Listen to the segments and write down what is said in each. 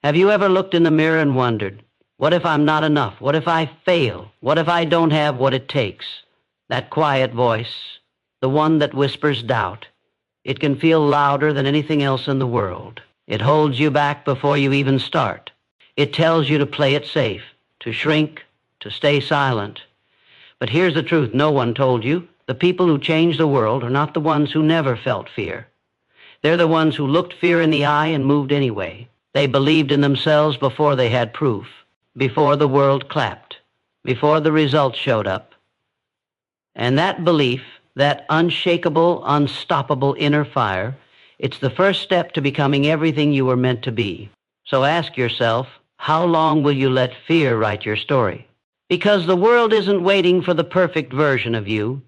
Have you ever looked in the mirror and wondered, what if I'm not enough? What if I fail? What if I don't have what it takes? That quiet voice, the one that whispers doubt, it can feel louder than anything else in the world. It holds you back before you even start. It tells you to play it safe, to shrink, to stay silent. But here's the truth no one told you. The people who change the world are not the ones who never felt fear. They're the ones who looked fear in the eye and moved anyway. They believed in themselves before they had proof, before the world clapped, before the results showed up. And that belief, that unshakable, unstoppable inner fire, it's the first step to becoming everything you were meant to be. So ask yourself, how long will you let fear write your story? Because the world isn't waiting for the perfect version of you.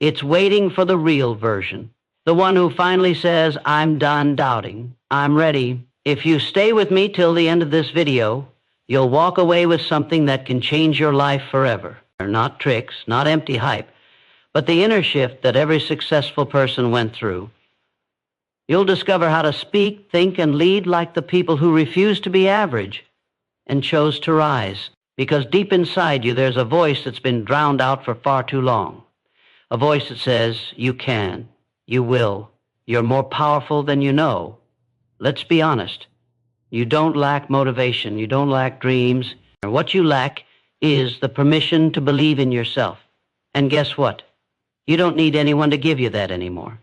It's waiting for the real version. The one who finally says, I'm done doubting. I'm ready. If you stay with me till the end of this video, you'll walk away with something that can change your life forever. Not tricks, not empty hype, but the inner shift that every successful person went through. You'll discover how to speak, think, and lead like the people who refused to be average and chose to rise. Because deep inside you, there's a voice that's been drowned out for far too long. A voice that says, you can, you will, you're more powerful than you know. Let's be honest. You don't lack motivation. You don't lack dreams. What you lack is the permission to believe in yourself. And guess what? You don't need anyone to give you that anymore.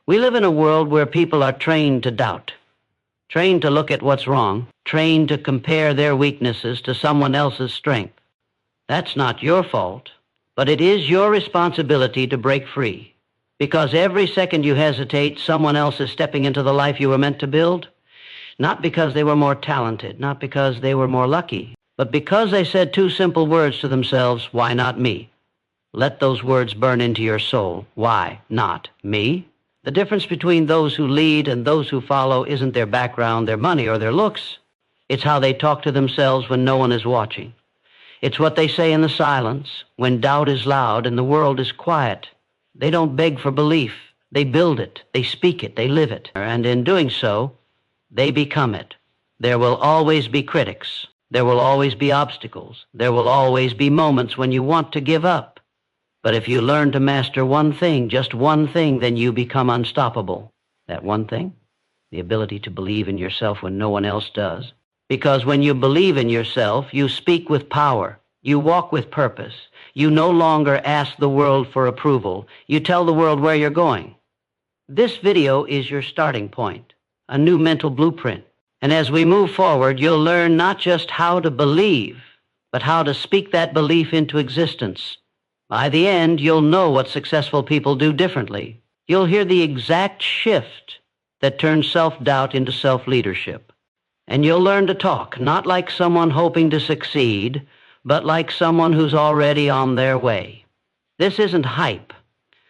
We live in a world where people are trained to doubt, trained to look at what's wrong, trained to compare their weaknesses to someone else's strength. That's not your fault, but it is your responsibility to break free. Because every second you hesitate, someone else is stepping into the life you were meant to build. Not because they were more talented, not because they were more lucky, but because they said two simple words to themselves, why not me? Let those words burn into your soul. Why not me? The difference between those who lead and those who follow isn't their background, their money, or their looks. It's how they talk to themselves when no one is watching. It's what they say in the silence, when doubt is loud and the world is quiet. They don't beg for belief. They build it. They speak it. They live it. And in doing so, they become it. There will always be critics. There will always be obstacles. There will always be moments when you want to give up. But if you learn to master one thing, just one thing, then you become unstoppable. That one thing? The ability to believe in yourself when no one else does. Because when you believe in yourself, you speak with power. You walk with purpose. You no longer ask the world for approval. You tell the world where you're going. This video is your starting point, a new mental blueprint. And as we move forward, you'll learn not just how to believe, but how to speak that belief into existence. By the end, you'll know what successful people do differently. You'll hear the exact shift that turns self-doubt into self-leadership. And you'll learn to talk, not like someone hoping to succeed, but like someone who's already on their way. This isn't hype.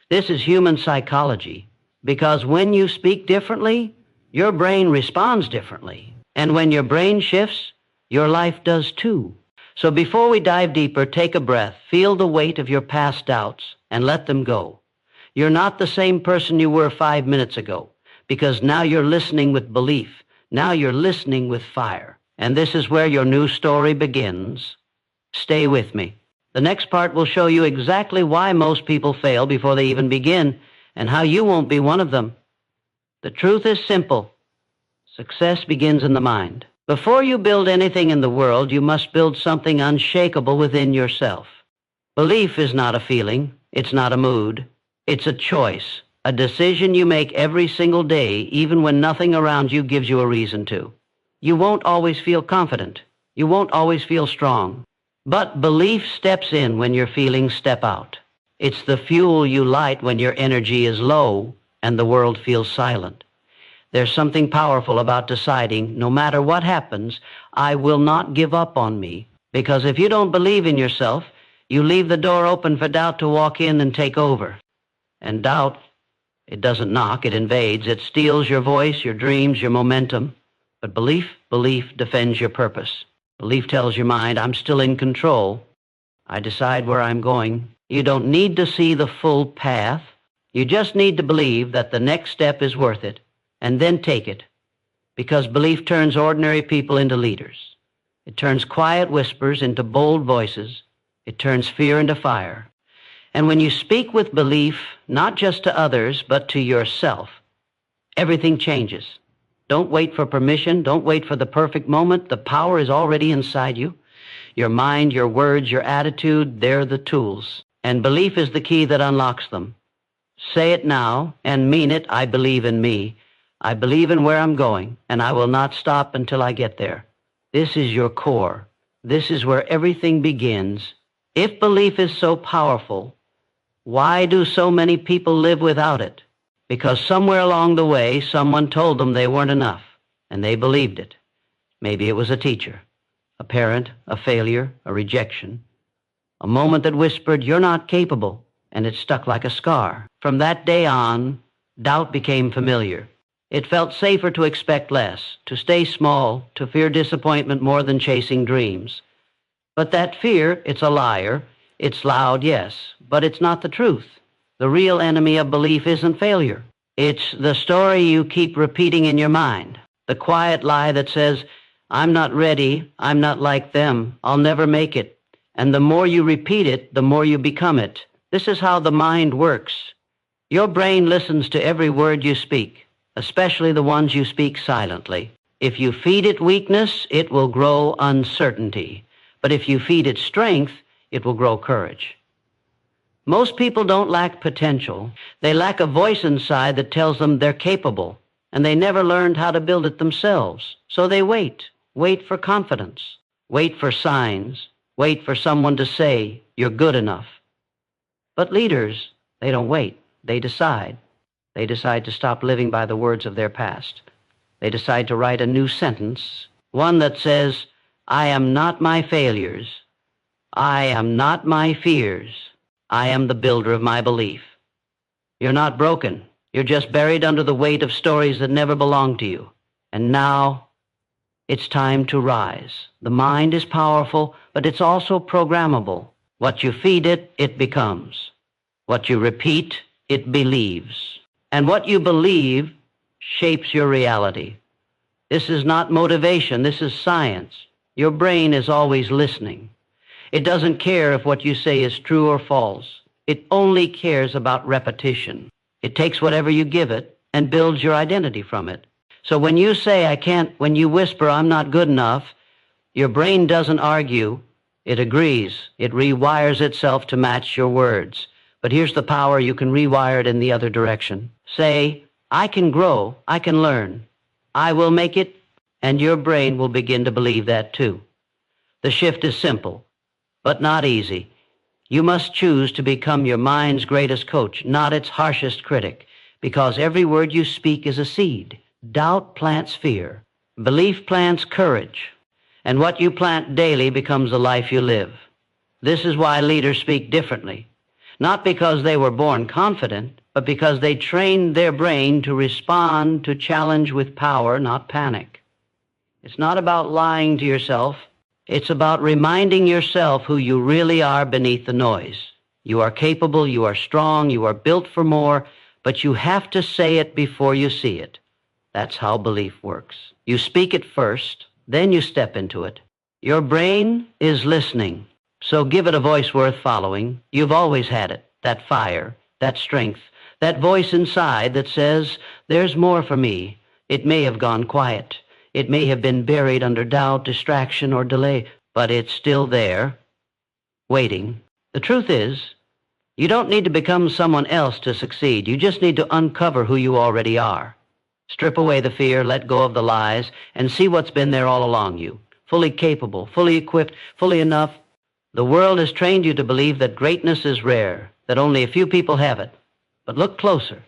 This is human psychology. Because when you speak differently, your brain responds differently. And when your brain shifts, your life does too. So before we dive deeper, take a breath, feel the weight of your past doubts, and let them go. You're not the same person you were 5 minutes ago, because now you're listening with belief. Now you're listening with fire. And this is where your new story begins. Stay with me. The next part will show you exactly why most people fail before they even begin, and how you won't be one of them. The truth is simple. Success begins in the mind. Before you build anything in the world, you must build something unshakable within yourself. Belief is not a feeling. It's not a mood. It's a choice, a decision you make every single day, even when nothing around you gives you a reason to. You won't always feel confident. You won't always feel strong. But belief steps in when your feelings step out. It's the fuel you light when your energy is low and the world feels silent. There's something powerful about deciding, no matter what happens, I will not give up on me. Because if you don't believe in yourself, you leave the door open for doubt to walk in and take over. And doubt, it doesn't knock, it invades. It steals your voice, your dreams, your momentum. But belief defends your purpose. Belief tells your mind, I'm still in control. I decide where I'm going. You don't need to see the full path. You just need to believe that the next step is worth it. And then take it. because belief turns ordinary people into leaders. It turns quiet whispers into bold voices. It turns fear into fire. And when you speak with belief, not just to others, but to yourself, everything changes. Don't wait for permission. Don't wait for the perfect moment. The power is already inside you. Your mind, your words, your attitude, they're the tools. And belief is the key that unlocks them. Say it now and mean it. I believe in me. I believe in where I'm going, and I will not stop until I get there. This is your core. This is where everything begins. If belief is so powerful, why do so many people live without it? Because somewhere along the way, someone told them they weren't enough, and they believed it. Maybe it was a teacher, a parent, a failure, a rejection, a moment that whispered, "You're not capable," and it stuck like a scar. From that day on, doubt became familiar. It felt safer to expect less, to stay small, to fear disappointment more than chasing dreams. But that fear, it's a liar. It's loud, yes, but it's not the truth. The real enemy of belief isn't failure. It's the story you keep repeating in your mind, the quiet lie that says, "I'm not ready, I'm not like them, I'll never make it." And the more you repeat it, the more you become it. This is how the mind works. Your brain listens to every word you speak, especially the ones you speak silently. If you feed it weakness, it will grow uncertainty. But if you feed it strength, it will grow courage. Most people don't lack potential. They lack a voice inside that tells them they're capable, and they never learned how to build it themselves. So they wait for confidence, wait for signs, wait for someone to say, "You're good enough." But leaders, they don't wait. They decide. They decide to stop living by the words of their past. They decide to write a new sentence, one that says, "I am not my failures. I am not my fears. I am the builder of my belief." You're not broken. You're just buried under the weight of stories that never belonged to you. And now, it's time to rise. The mind is powerful, but it's also programmable. What you feed it, it becomes. What you repeat, it believes. And what you believe shapes your reality. This is not motivation. This is science. Your brain is always listening. It doesn't care if what you say is true or false. It only cares about repetition. It takes whatever you give it and builds your identity from it. So when you say, "I can't," when you whisper, "I'm not good enough," your brain doesn't argue. It agrees. It rewires itself to match your words. But here's the power: you can rewire it in the other direction. Say, "I can grow. I can learn. I will make it," and your brain will begin to believe that too. The shift is simple, but not easy. You must choose to become your mind's greatest coach, not its harshest critic, because every word you speak is a seed. Doubt plants fear. Belief plants courage. And what you plant daily becomes the life you live. This is why leaders speak differently, not because they were born confident, but because they trained their brain to respond to challenge with power, not panic. It's not about lying to yourself. It's about reminding yourself who you really are beneath the noise. You are capable, you are strong, you are built for more, but you have to say it before you see it. That's how belief works. You speak it first, then you step into it. Your brain is listening, so give it a voice worth following. You've always had it, that fire, that strength, that voice inside that says, "There's more for me." It may have gone quiet. It may have been buried under doubt, distraction, or delay, but it's still there, waiting. The truth is, you don't need to become someone else to succeed. You just need to uncover who you already are. Strip away the fear, let go of the lies, and see what's been there all along you. Fully capable, fully equipped, fully enough. The world has trained you to believe that greatness is rare, that only a few people have it. But look closer.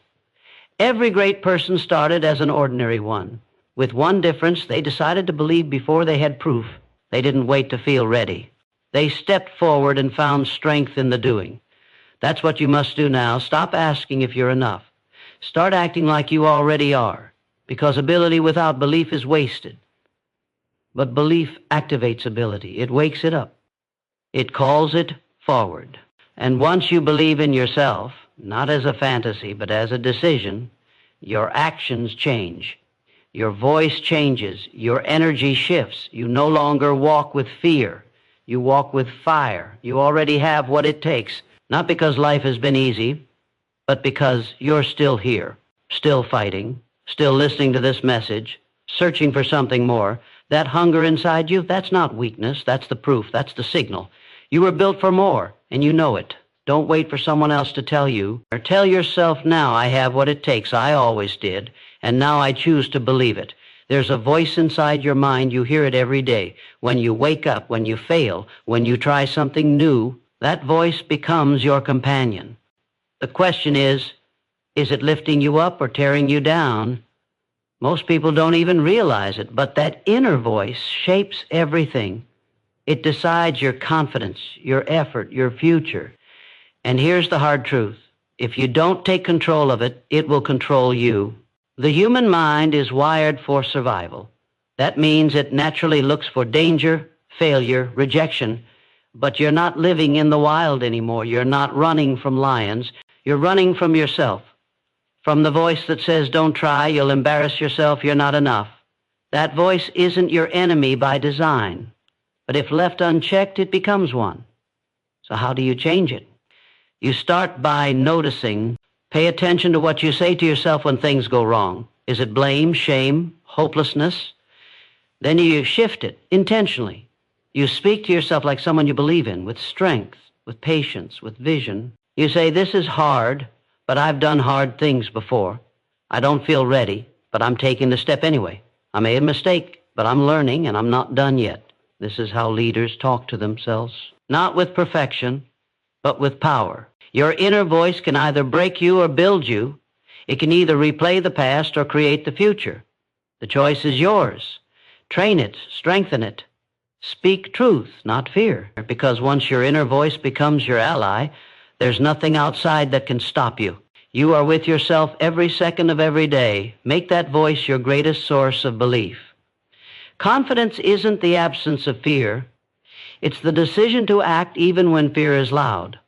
Every great person started as an ordinary one. With one difference: they decided to believe before they had proof. They didn't wait to feel ready. They stepped forward and found strength in the doing. That's what you must do now. Stop asking if you're enough. Start acting like you already are, because ability without belief is wasted. But belief activates ability. It wakes it up. It calls it forward. And once you believe in yourself, not as a fantasy, but as a decision, your actions change. Your voice changes. Your energy shifts. You no longer walk with fear. You walk with fire. You already have what it takes, not because life has been easy, but because you're still here, still fighting, still listening to this message, searching for something more. That hunger inside you, that's not weakness. That's the proof. That's the signal. You were built for more, and you know it. Don't wait for someone else to tell you. Or tell yourself now, I have what it takes. I always did, and now I choose to believe it. There's a voice inside your mind. You hear it every day. When you wake up, when you fail, when you try something new, that voice becomes your companion. The question is it lifting you up or tearing you down? Most people don't even realize it, but that inner voice shapes everything. It decides your confidence, your effort, your future. And here's the hard truth. If you don't take control of it, it will control you. The human mind is wired for survival. That means it naturally looks for danger, failure, rejection. But you're not living in the wild anymore. You're not running from lions. You're running from yourself. From the voice that says, don't try, you'll embarrass yourself, you're not enough. That voice isn't your enemy by design. But if left unchecked, it becomes one. So how do you change it? You start by noticing. Pay attention to what you say to yourself when things go wrong. Is it blame, shame, hopelessness? Then you shift it intentionally. You speak to yourself like someone you believe in, with strength, with patience, with vision. You say, this is hard, but I've done hard things before. I don't feel ready, but I'm taking the step anyway. I made a mistake, but I'm learning and I'm not done yet. This is how leaders talk to themselves. Not with perfection, but with power. Your inner voice can either break you or build you. It can either replay the past or create the future. The choice is yours. Train it, strengthen it. Speak truth, not fear. Because once your inner voice becomes your ally, there's nothing outside that can stop you. You are with yourself every second of every day. Make that voice your greatest source of belief. Confidence isn't the absence of fear. It's the decision to act even when fear is loud.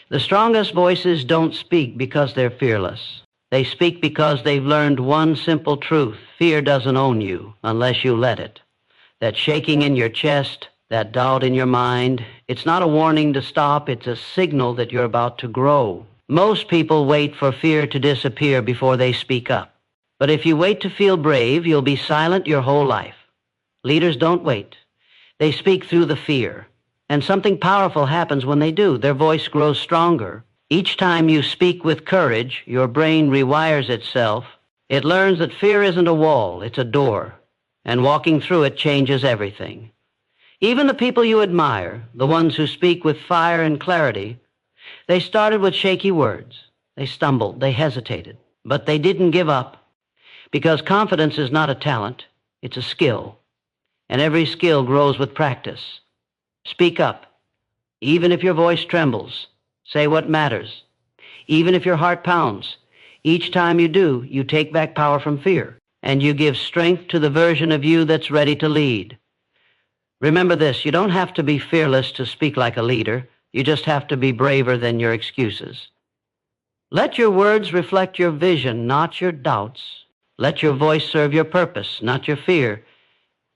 The strongest voices don't speak because they're fearless. They speak because they've learned one simple truth. Fear doesn't own you unless you let it. That shaking in your chest, that doubt in your mind, it's not a warning to stop. It's a signal that you're about to grow. Most people wait for fear to disappear before they speak up. But if you wait to feel brave, you'll be silent your whole life. Leaders don't wait. They speak through the fear. And something powerful happens when they do. Their voice grows stronger. Each time you speak with courage, your brain rewires itself. It learns that fear isn't a wall, it's a door. And walking through it changes everything. Even the people you admire, the ones who speak with fire and clarity, they started with shaky words. They stumbled, they hesitated, but they didn't give up. Because confidence is not a talent, it's a skill. And every skill grows with practice. Speak up. Even if your voice trembles, say what matters. Even if your heart pounds, each time you do, you take back power from fear, and you give strength to the version of you that's ready to lead. Remember this, you don't have to be fearless to speak like a leader. You just have to be braver than your excuses. Let your words reflect your vision, not your doubts. Let your voice serve your purpose, not your fear.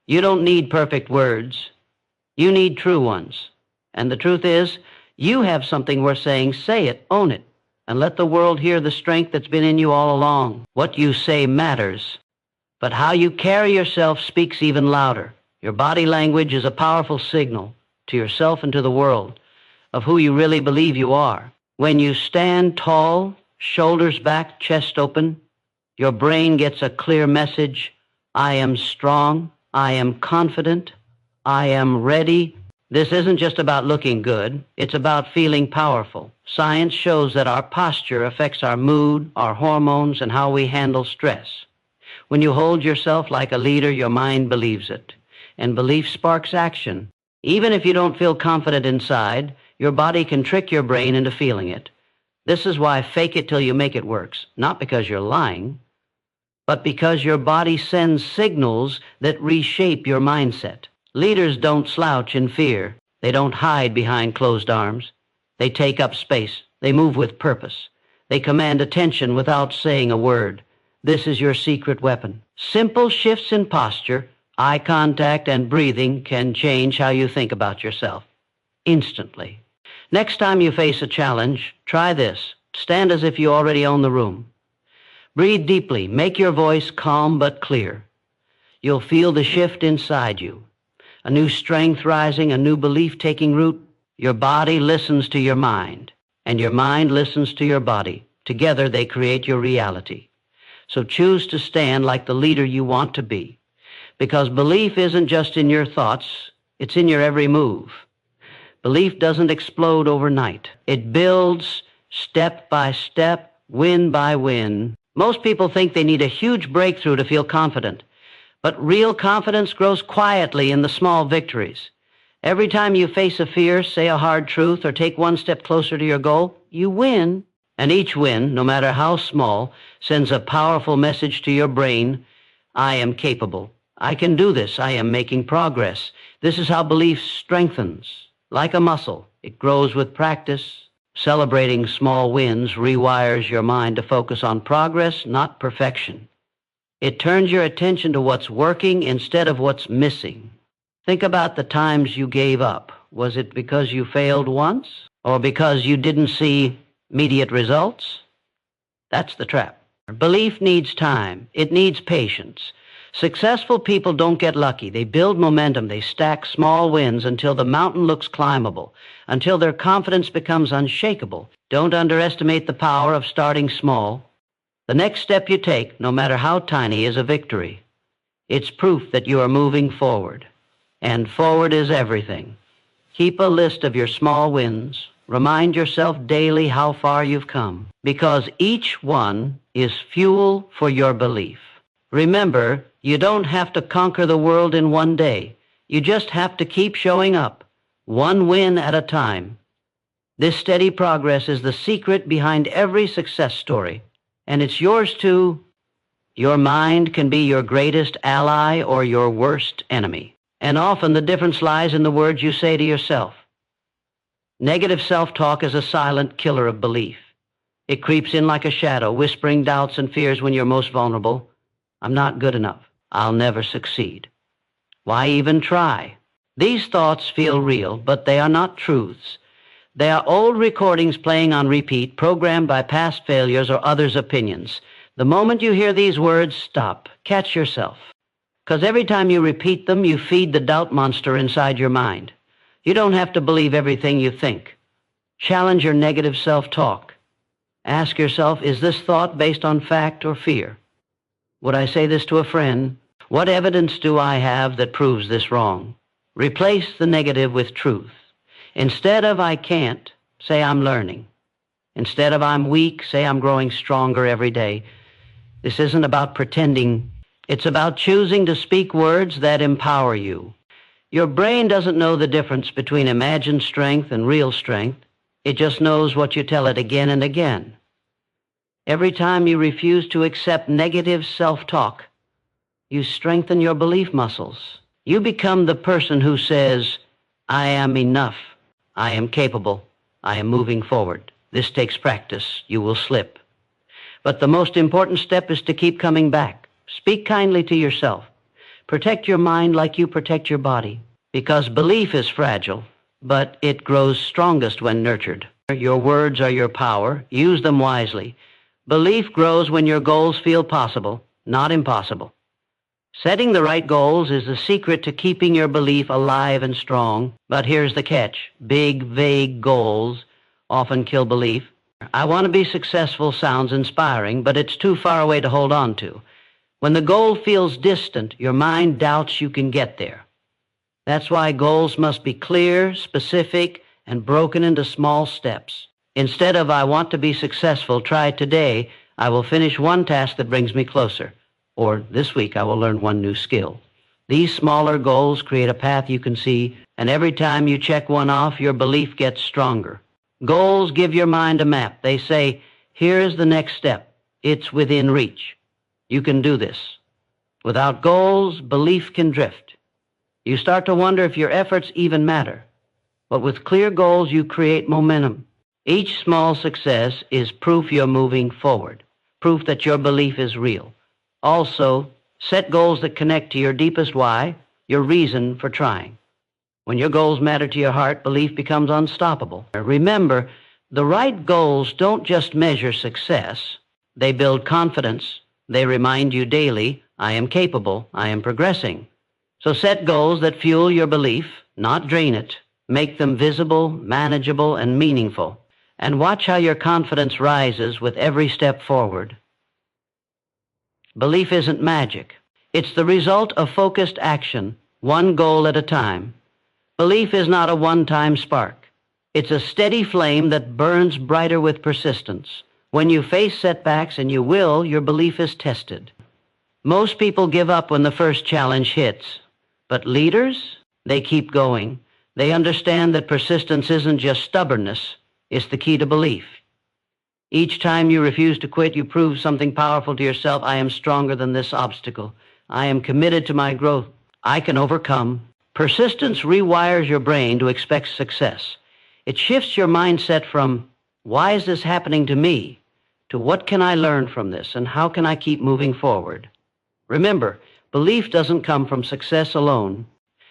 You don't need perfect words. You need true ones. And the truth is, you have something worth saying. Say it, own it, and let the world hear the strength that's been in you all along. What you say matters, but how you carry yourself speaks even louder. Your body language is a powerful signal to yourself and to the world of who you really believe you are. When you stand tall, shoulders back, chest open, your brain gets a clear message. I am strong. I am confident. I am ready. This isn't just about looking good. It's about feeling powerful. Science shows that our posture affects our mood, our hormones, and how we handle stress. When you hold yourself like a leader, your mind believes it. And belief sparks action. Even if you don't feel confident inside, your body can trick your brain into feeling it. This is why fake it till you make it works. Not because you're lying, but because your body sends signals that reshape your mindset. Leaders don't slouch in fear. They don't hide behind closed arms. They take up space. They move with purpose. They command attention without saying a word. This is your secret weapon. Simple shifts in posture, eye contact, and breathing can change how you think about yourself instantly. Next time you face a challenge, try this. Stand as if you already own the room. Breathe deeply. Make your voice calm but clear. You'll feel the shift inside you. A new strength rising, a new belief taking root. Your body listens to your mind, and your mind listens to your body. Together they create your reality. So choose to stand like the leader you want to be, because belief isn't just in your thoughts, it's in your every move. Belief doesn't explode overnight. It builds step by step, win by win. Most people think they need a huge breakthrough to feel confident, but real confidence grows quietly in the small victories. Every time you face a fear, say a hard truth, or take one step closer to your goal, you win. And each win, no matter how small, sends a powerful message to your brain. I am capable. I can do this. I am making progress. This is how belief strengthens. Like a muscle, it grows with practice. Celebrating small wins rewires your mind to focus on progress, not perfection. It turns your attention to what's working instead of what's missing. Think about the times you gave up. Was it because you failed once, or because you didn't see immediate results? That's the trap. Belief needs time. It needs patience. Successful people don't get lucky. They build momentum. They stack small wins until the mountain looks climbable, until their confidence becomes unshakable. Don't underestimate the power of starting small. The next step you take, no matter how tiny, is a victory. It's proof that you are moving forward. And forward is everything. Keep a list of your small wins. Remind yourself daily how far you've come, because each one is fuel for your belief. Remember, you don't have to conquer the world in one day. You just have to keep showing up, one win at a time. This steady progress is the secret behind every success story, and it's yours too. Your mind can be your greatest ally or your worst enemy, and often the difference lies in the words you say to yourself. Negative self-talk is a silent killer of belief. It creeps in like a shadow, whispering doubts and fears when you're most vulnerable. I'm not good enough. I'll never succeed. Why even try? These thoughts feel real, but they are not truths. They are old recordings playing on repeat, programmed by past failures or others' opinions. The moment you hear these words, stop. Catch yourself. Because every time you repeat them, you feed the doubt monster inside your mind. You don't have to believe everything you think. Challenge your negative self-talk. Ask yourself, is this thought based on fact or fear? Would I say this to a friend? What evidence do I have that proves this wrong? Replace the negative with truth. Instead of I can't, say I'm learning. Instead of I'm weak, say I'm growing stronger every day. This isn't about pretending. It's about choosing to speak words that empower you. Your brain doesn't know the difference between imagined strength and real strength. It just knows what you tell it again and again. Every time you refuse to accept negative self-talk, you strengthen your belief muscles. You become the person who says, I am enough. I am capable. I am moving forward. This takes practice. You will slip. But the most important step is to keep coming back. Speak kindly to yourself. Protect your mind like you protect your body, because belief is fragile, but it grows strongest when nurtured. Your words are your power. Use them wisely. Belief grows when your goals feel possible, not impossible. Setting the right goals is the secret to keeping your belief alive and strong. But here's the catch. Big, vague goals often kill belief. I want to be successful sounds inspiring, but it's too far away to hold on to. When the goal feels distant, your mind doubts you can get there. That's why goals must be clear, specific, and broken into small steps. Instead of I want to be successful, try today, I will finish one task that brings me closer. Or this week I will learn one new skill. These smaller goals create a path you can see, and every time you check one off, your belief gets stronger. Goals give your mind a map. They say, here is the next step. It's within reach. You can do this. Without goals, belief can drift. You start to wonder if your efforts even matter. But with clear goals, you create momentum. Each small success is proof you're moving forward, proof that your belief is real. Also, set goals that connect to your deepest why, your reason for trying. When your goals matter to your heart, belief becomes unstoppable. Remember, the right goals don't just measure success. They build confidence. They remind you daily, I am capable, I am progressing. So set goals that fuel your belief, not drain it. Make them visible, manageable, and meaningful. And watch how your confidence rises with every step forward. Belief isn't magic. It's the result of focused action, one goal at a time. Belief is not a one-time spark. It's a steady flame that burns brighter with persistence. When you face setbacks, and you will, your belief is tested. Most people give up when the first challenge hits. But leaders, they keep going. They understand that persistence isn't just stubbornness. It's the key to belief. Each time you refuse to quit, you prove something powerful to yourself. I am stronger than this obstacle. I am committed to my growth. I can overcome. Persistence rewires your brain to expect success. It shifts your mindset from, why is this happening to me, to what can I learn from this and how can I keep moving forward? Remember, belief doesn't come from success alone.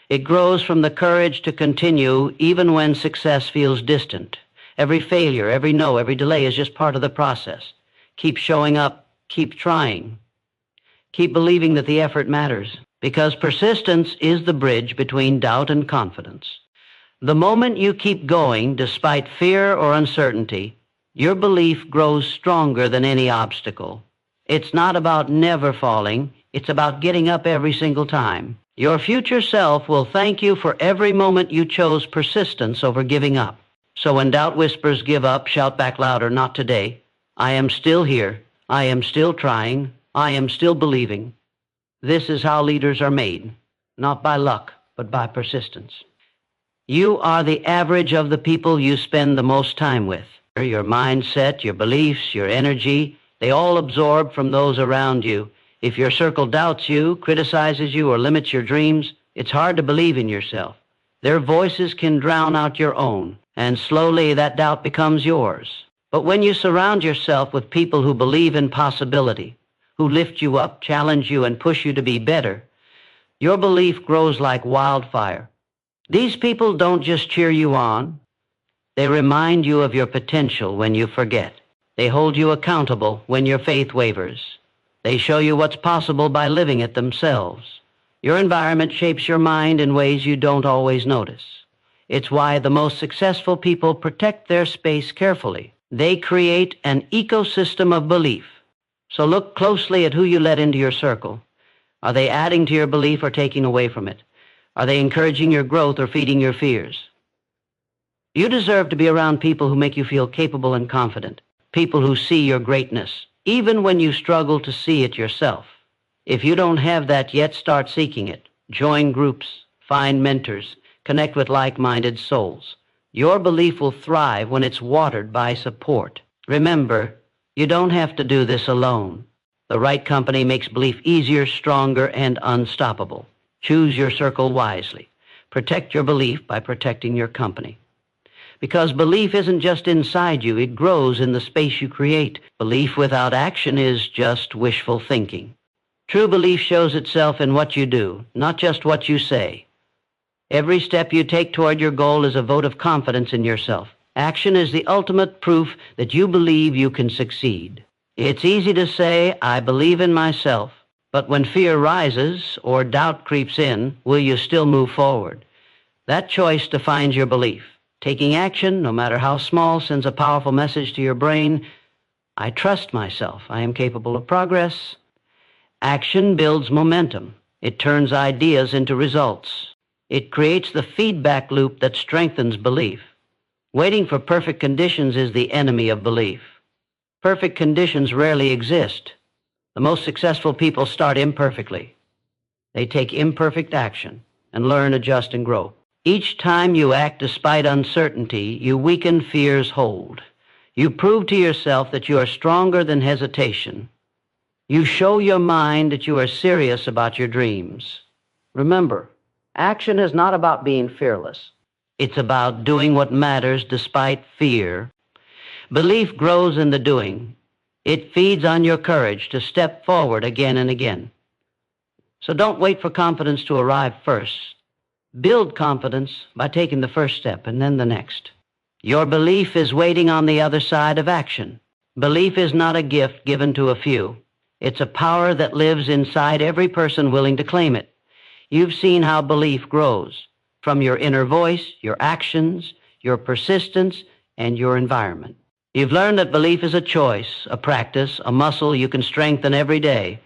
It grows from the courage to continue even when success feels distant. Every failure, every no, every delay is just part of the process. Keep showing up, keep trying. Keep believing that the effort matters, because persistence is the bridge between doubt and confidence. The moment you keep going despite fear or uncertainty, your belief grows stronger than any obstacle. It's not about never falling, it's about getting up every single time. Your future self will thank you for every moment you chose persistence over giving up. So when doubt whispers give up, shout back louder, not today. I am still here. I am still trying. I am still believing. This is how leaders are made, not by luck, but by persistence. You are the average of the people you spend the most time with. Your mindset, your beliefs, your energy, they all absorb from those around you. If your circle doubts you, criticizes you, or limits your dreams, it's hard to believe in yourself. Their voices can drown out your own, and slowly that doubt becomes yours. But when you surround yourself with people who believe in possibility, who lift you up, challenge you, and push you to be better, your belief grows like wildfire. These people don't just cheer you on. They remind you of your potential when you forget. They hold you accountable when your faith wavers. They show you what's possible by living it themselves. Your environment shapes your mind in ways you don't always notice. It's why the most successful people protect their space carefully. They create an ecosystem of belief. So look closely at who you let into your circle. Are they adding to your belief or taking away from it? Are they encouraging your growth or feeding your fears? You deserve to be around people who make you feel capable and confident, people who see your greatness, even when you struggle to see it yourself. If you don't have that yet, start seeking it. Join groups, find mentors, connect with like-minded souls. Your belief will thrive when it's watered by support. Remember, you don't have to do this alone. The right company makes belief easier, stronger, and unstoppable. Choose your circle wisely. Protect your belief by protecting your company. Because belief isn't just inside you, it grows in the space you create. Belief without action is just wishful thinking. True belief shows itself in what you do, not just what you say. Every step you take toward your goal is a vote of confidence in yourself. Action is the ultimate proof that you believe you can succeed. It's easy to say, I believe in myself, but when fear rises or doubt creeps in, will you still move forward? That choice defines your belief. Taking action, no matter how small, sends a powerful message to your brain. I trust myself. I am capable of progress. Action builds momentum. It turns ideas into results. It creates the feedback loop that strengthens belief. Waiting for perfect conditions is the enemy of belief. Perfect conditions rarely exist. The most successful people start imperfectly. They take imperfect action and learn, adjust, and grow. Each time you act despite uncertainty, you weaken fear's hold. You prove to yourself that you are stronger than hesitation. You show your mind that you are serious about your dreams. Remember, action is not about being fearless. It's about doing what matters despite fear. Belief grows in the doing. It feeds on your courage to step forward again and again. So don't wait for confidence to arrive first. Build confidence by taking the first step and then the next. Your belief is waiting on the other side of action. Belief is not a gift given to a few. It's a power that lives inside every person willing to claim it. You've seen how belief grows from your inner voice, your actions, your persistence, and your environment. You've learned that belief is a choice, a practice, a muscle you can strengthen every day.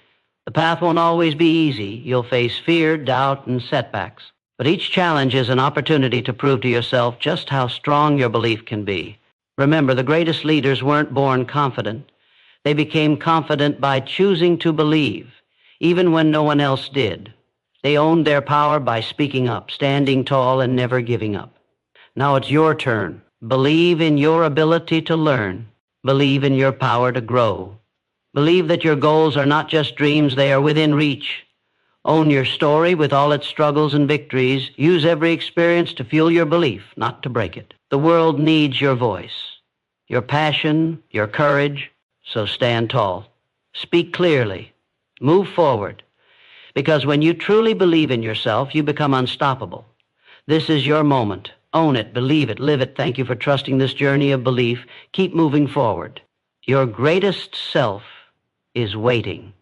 The path won't always be easy. You'll face fear, doubt, and setbacks. But each challenge is an opportunity to prove to yourself just how strong your belief can be. Remember, the greatest leaders weren't born confident. They became confident by choosing to believe, even when no one else did. They owned their power by speaking up, standing tall, and never giving up. Now it's your turn. Believe in your ability to learn. Believe in your power to grow. Believe that your goals are not just dreams, they are within reach. Own your story with all its struggles and victories. Use every experience to fuel your belief, not to break it. The world needs your voice, your passion, your courage, so stand tall. Speak clearly. Move forward. Because when you truly believe in yourself, you become unstoppable. This is your moment. Own it, believe it, live it. Thank you for trusting this journey of belief. Keep moving forward. Your greatest self is waiting.